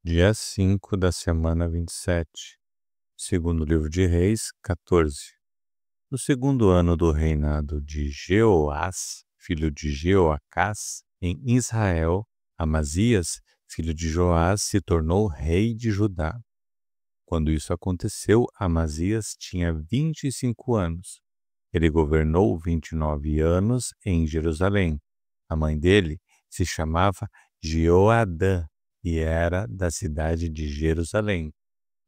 Dia 5 da semana 27, segundo livro de Reis, 14. No segundo ano do reinado de Jeoás, filho de Jeoacás, em Israel, Amazias, filho de Joás, se tornou rei de Judá. Quando isso aconteceu, Amazias tinha 25 anos. Ele governou 29 anos em Jerusalém. A mãe dele se chamava Jeoadã e era da cidade de Jerusalém.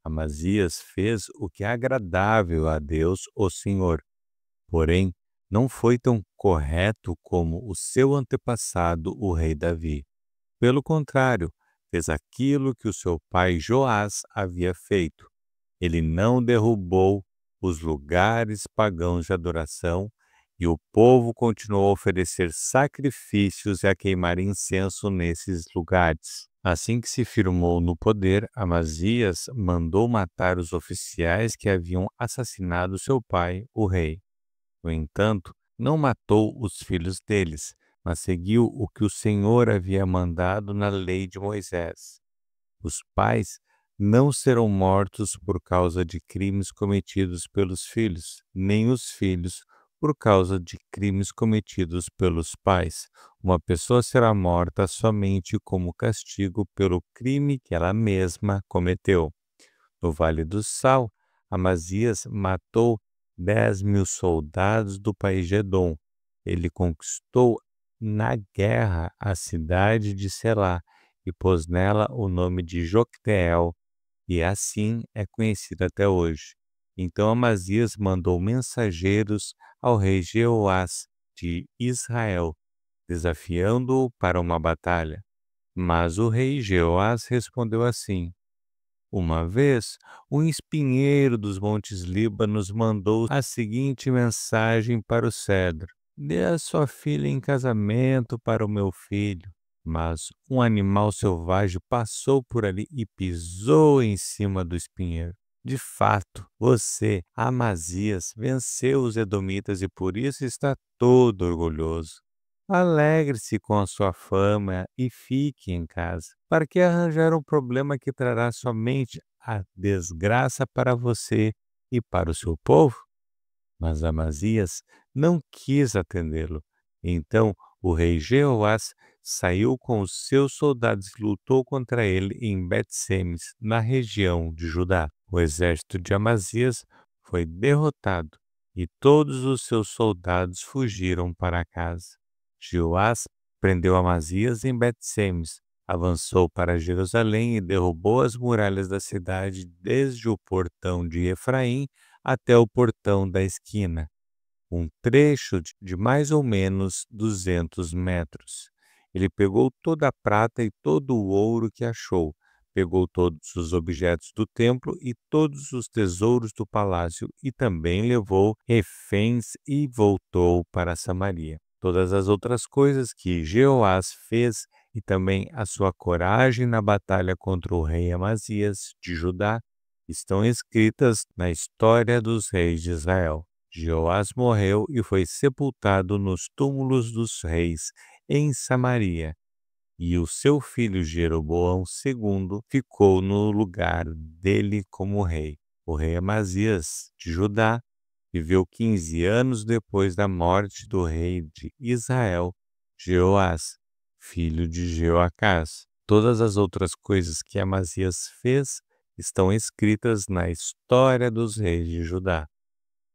Amazias fez o que é agradável a Deus, o Senhor. Porém, não foi tão correto como o seu antepassado, o rei Davi. Pelo contrário, fez aquilo que o seu pai Joás havia feito. Ele não derrubou os lugares pagãos de adoração e o povo continuou a oferecer sacrifícios e a queimar incenso nesses lugares. Assim que se firmou no poder, Amazias mandou matar os oficiais que haviam assassinado seu pai, o rei. No entanto, não matou os filhos deles, mas seguiu o que o Senhor havia mandado na lei de Moisés. Os pais não serão mortos por causa de crimes cometidos pelos filhos, nem os filhos por causa de crimes cometidos pelos pais. Uma pessoa será morta somente como castigo pelo crime que ela mesma cometeu. No Vale do Sal, Amazias matou 10.000 soldados do país de Edom. Ele conquistou na guerra a cidade de Selá e pôs nela o nome de Jocteel, e assim é conhecida até hoje. Então Amazias mandou mensageiros ao rei Jeoás de Israel, desafiando-o para uma batalha. Mas o rei Jeoás respondeu assim: uma vez, um espinheiro dos montes Líbanos mandou a seguinte mensagem para o cedro: dê a sua filha em casamento para o meu filho. Mas um animal selvagem passou por ali e pisou em cima do espinheiro. De fato, você, Amazias, venceu os edomitas e por isso está todo orgulhoso. Alegre-se com a sua fama e fique em casa. Para que arranjar um problema que trará somente a desgraça para você e para o seu povo? Mas Amazias não quis atendê-lo. Então o rei Jeoás saiu com os seus soldados e lutou contra ele em Bet-Semes, na região de Judá. O exército de Amazias foi derrotado e todos os seus soldados fugiram para casa. Jeoás prendeu Amazias em Bet-Semes, avançou para Jerusalém e derrubou as muralhas da cidade desde o portão de Efraim até o portão da esquina, um trecho de mais ou menos 200 metros. Ele pegou toda a prata e todo o ouro que achou, pegou todos os objetos do templo e todos os tesouros do palácio e também levou reféns e voltou para Samaria. Todas as outras coisas que Jeoás fez e também a sua coragem na batalha contra o rei Amazias de Judá estão escritas na história dos reis de Israel. Jeoás morreu e foi sepultado nos túmulos dos reis em Samaria, e o seu filho Jeroboão II ficou no lugar dele como rei. O rei Amazias de Judá viveu 15 anos depois da morte do rei de Israel, Jeoás, filho de Jeoacás. Todas as outras coisas que Amazias fez estão escritas na história dos reis de Judá.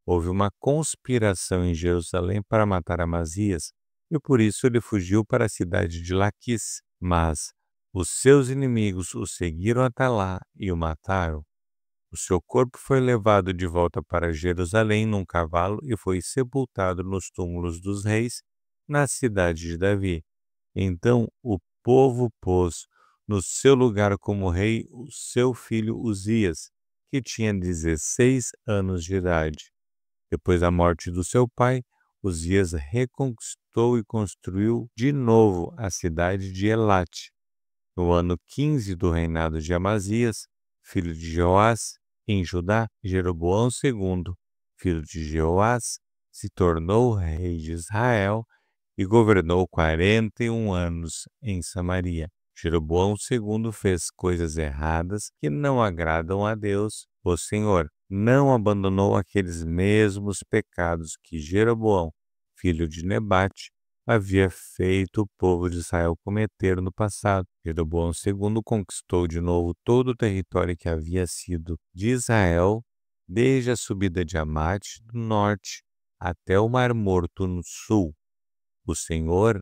Houve uma conspiração em Jerusalém para matar Amazias e por isso ele fugiu para a cidade de Laquis, mas os seus inimigos o seguiram até lá e o mataram. O seu corpo foi levado de volta para Jerusalém num cavalo e foi sepultado nos túmulos dos reis na cidade de Davi. Então o povo pôs no seu lugar como rei o seu filho Uzias, que tinha 16 anos de idade. Depois da morte do seu pai, Uzias reconquistou e construiu de novo a cidade de Elate. No ano 15 do reinado de Amazias, filho de Joás, em Judá, Jeroboão II, filho de Jeoás, se tornou rei de Israel e governou 41 anos em Samaria. Jeroboão II fez coisas erradas que não agradam a Deus, o Senhor. Não abandonou aqueles mesmos pecados que Jeroboão, filho de Nebate, havia feito o povo de Israel cometer no passado. Jeroboão II conquistou de novo todo o território que havia sido de Israel, desde a subida de Amate do norte até o Mar Morto no sul. O Senhor,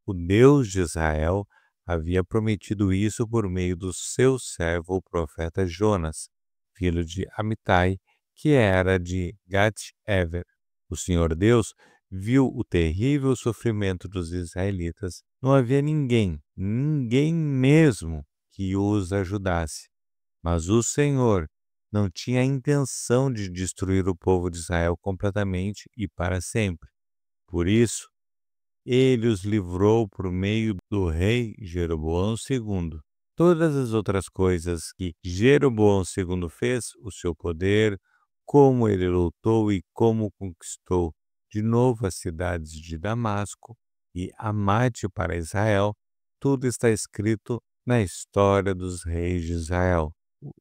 o Deus de Israel, havia prometido isso por meio do seu servo, o profeta Jonas, filho de Amitai, que era de Gat-Hefer. O Senhor Deus viu o terrível sofrimento dos israelitas. Não havia ninguém mesmo, que os ajudasse. Mas o Senhor não tinha a intenção de destruir o povo de Israel completamente e para sempre. Por isso, ele os livrou por meio do rei Jeroboão II. Todas as outras coisas que Jeroboão II fez, o seu poder, como ele lutou e como conquistou de novo as cidades de Damasco e Amate para Israel, tudo está escrito na história dos reis de Israel.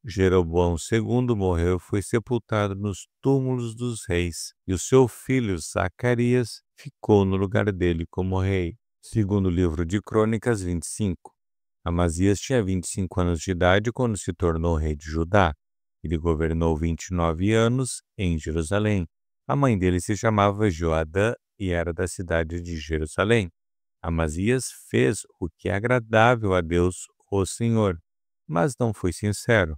Jeroboão II morreu e foi sepultado nos túmulos dos reis, e o seu filho Zacarias ficou no lugar dele como rei. Segundo o livro de Crônicas 25. Amazias tinha 25 anos de idade quando se tornou rei de Judá. Ele governou 29 anos em Jerusalém. A mãe dele se chamava Joadã e era da cidade de Jerusalém. Amazias fez o que é agradável a Deus, o Senhor, mas não foi sincero.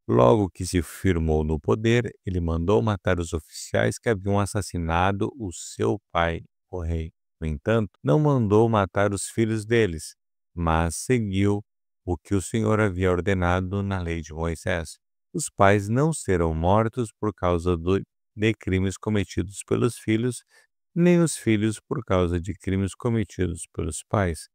Logo que se firmou no poder, ele mandou matar os oficiais que haviam assassinado o seu pai, o rei. No entanto, não mandou matar os filhos deles, mas seguiu o que o Senhor havia ordenado na lei de Moisés. Os pais não serão mortos por causa de crimes cometidos pelos filhos, nem os filhos por causa de crimes cometidos pelos pais.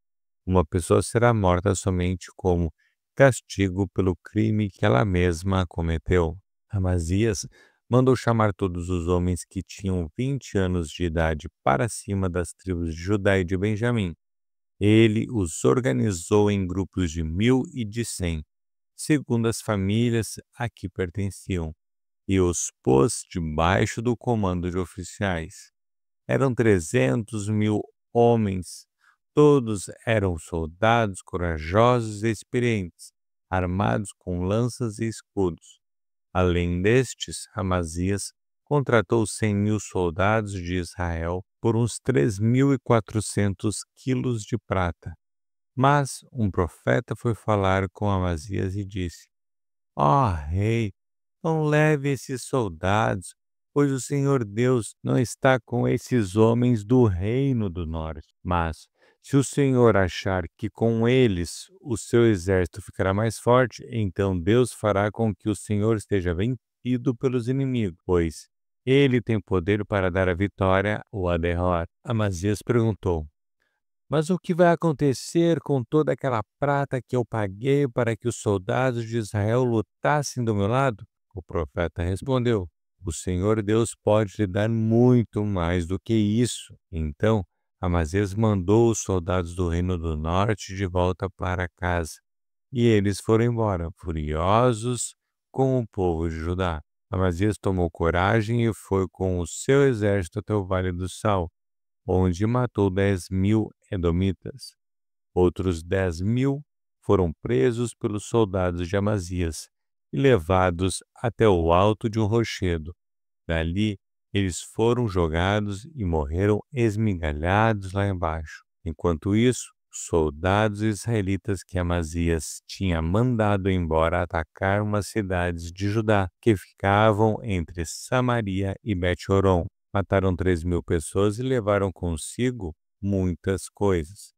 Uma pessoa será morta somente como castigo pelo crime que ela mesma cometeu. Amazias mandou chamar todos os homens que tinham 20 anos de idade para cima das tribos de Judá e de Benjamim. Ele os organizou em grupos de 1.000 e de 100, segundo as famílias a que pertenciam, e os pôs debaixo do comando de oficiais. Eram 300.000 homens. Todos eram soldados corajosos e experientes, armados com lanças e escudos. Além destes, Amazias contratou 100.000 soldados de Israel por uns 3.400 quilos de prata. Mas um profeta foi falar com Amazias e disse: Ó rei, não leve esses soldados, pois o Senhor Deus não está com esses homens do reino do norte. Mas, se o Senhor achar que com eles o seu exército ficará mais forte, então Deus fará com que o Senhor esteja vencido pelos inimigos, pois ele tem poder para dar a vitória ou a derrota. Amazias perguntou: Mas o que vai acontecer com toda aquela prata que eu paguei para que os soldados de Israel lutassem do meu lado? O profeta respondeu: O Senhor Deus pode lhe dar muito mais do que isso. Então, Amazias mandou os soldados do reino do norte de volta para casa, e eles foram embora, furiosos com o povo de Judá. Amazias tomou coragem e foi com o seu exército até o Vale do Sal, onde matou 10.000 edomitas. Outros 10.000 foram presos pelos soldados de Amazias e levados até o alto de um rochedo. Dali, eles foram jogados e morreram esmigalhados lá embaixo. Enquanto isso, os soldados israelitas que Amazias tinha mandado embora atacaram umas cidades de Judá que ficavam entre Samaria e Bet-Horon. Mataram 3.000 pessoas e levaram consigo muitas coisas.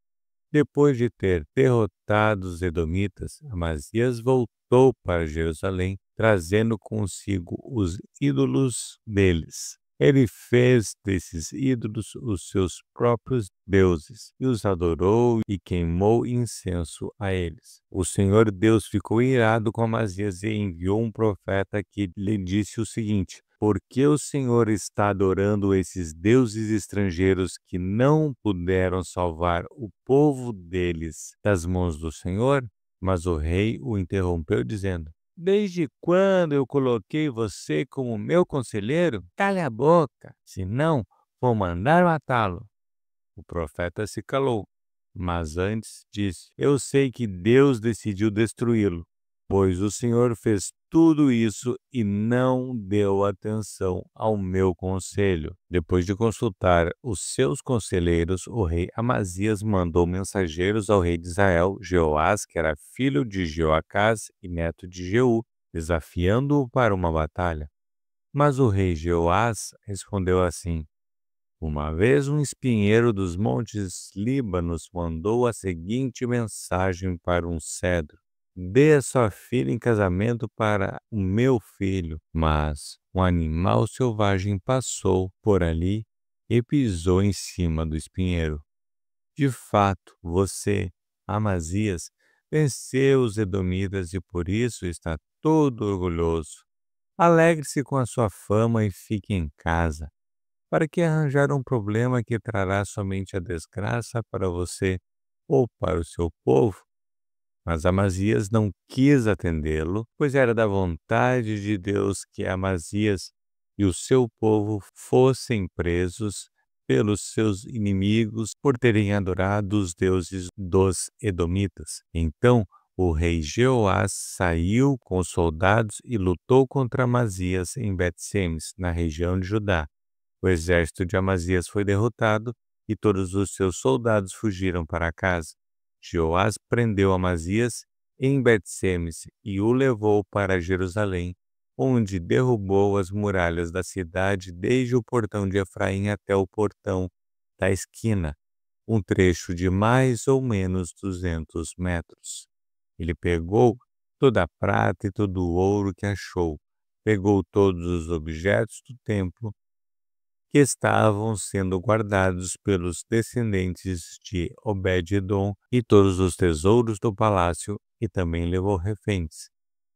Depois de ter derrotado os edomitas, Amazias voltou para Jerusalém, trazendo consigo os ídolos deles. Ele fez desses ídolos os seus próprios deuses, e os adorou e queimou incenso a eles. O Senhor Deus ficou irado com Amazias e enviou um profeta que lhe disse o seguinte: por que o Senhor está adorando esses deuses estrangeiros que não puderam salvar o povo deles das mãos do Senhor? Mas o rei o interrompeu, dizendo: Desde quando eu coloquei você como meu conselheiro? Cale a boca, senão vou mandar matá-lo. O profeta se calou, mas antes disse: Eu sei que Deus decidiu destruí-lo, pois o Senhor fez tudo isso e não deu atenção ao meu conselho. Depois de consultar os seus conselheiros, o rei Amazias mandou mensageiros ao rei de Israel, Jeoás, que era filho de Jeoacás e neto de Jeú, desafiando-o para uma batalha. Mas o rei Jeoás respondeu assim: Uma vez um espinheiro dos montes Líbanos mandou a seguinte mensagem para um cedro: Dê a sua filha em casamento para o meu filho. Mas um animal selvagem passou por ali e pisou em cima do espinheiro. De fato, você, Amazias, venceu os edomitas e por isso está todo orgulhoso. Alegre-se com a sua fama e fique em casa. Para que arranjar um problema que trará somente a desgraça para você ou para o seu povo? Mas Amazias não quis atendê-lo, pois era da vontade de Deus que Amazias e o seu povo fossem presos pelos seus inimigos por terem adorado os deuses dos Edomitas. Então o rei Jeoás saiu com os soldados e lutou contra Amazias em Bet-Semes, na região de Judá. O exército de Amazias foi derrotado e todos os seus soldados fugiram para casa. Jeoás prendeu Amazias em Bet-Semes e o levou para Jerusalém, onde derrubou as muralhas da cidade desde o portão de Efraim até o portão da esquina, um trecho de mais ou menos 200 metros. Ele pegou toda a prata e todo o ouro que achou, pegou todos os objetos do templo que estavam sendo guardados pelos descendentes de Obed-edom e todos os tesouros do palácio, e também levou reféns,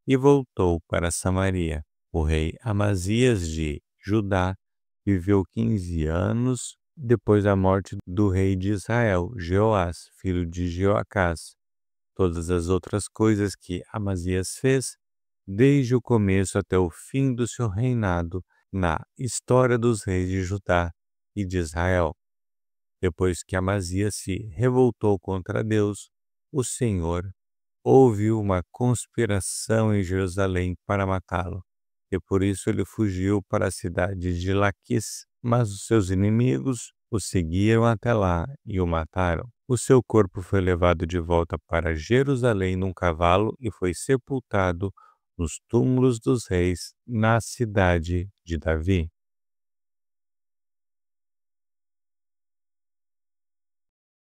e voltou para Samaria. O rei Amazias de Judá viveu 15 anos depois da morte do rei de Israel, Jeoás, filho de Jeoacás. Todas as outras coisas que Amazias fez, desde o começo até o fim do seu reinado, na história dos reis de Judá e de Israel. Depois que Amazias se revoltou contra Deus, o Senhor ouviu uma conspiração em Jerusalém para matá-lo, e por isso ele fugiu para a cidade de Laquis, mas os seus inimigos o seguiram até lá e o mataram. O seu corpo foi levado de volta para Jerusalém num cavalo e foi sepultado nos túmulos dos reis na cidade de Davi.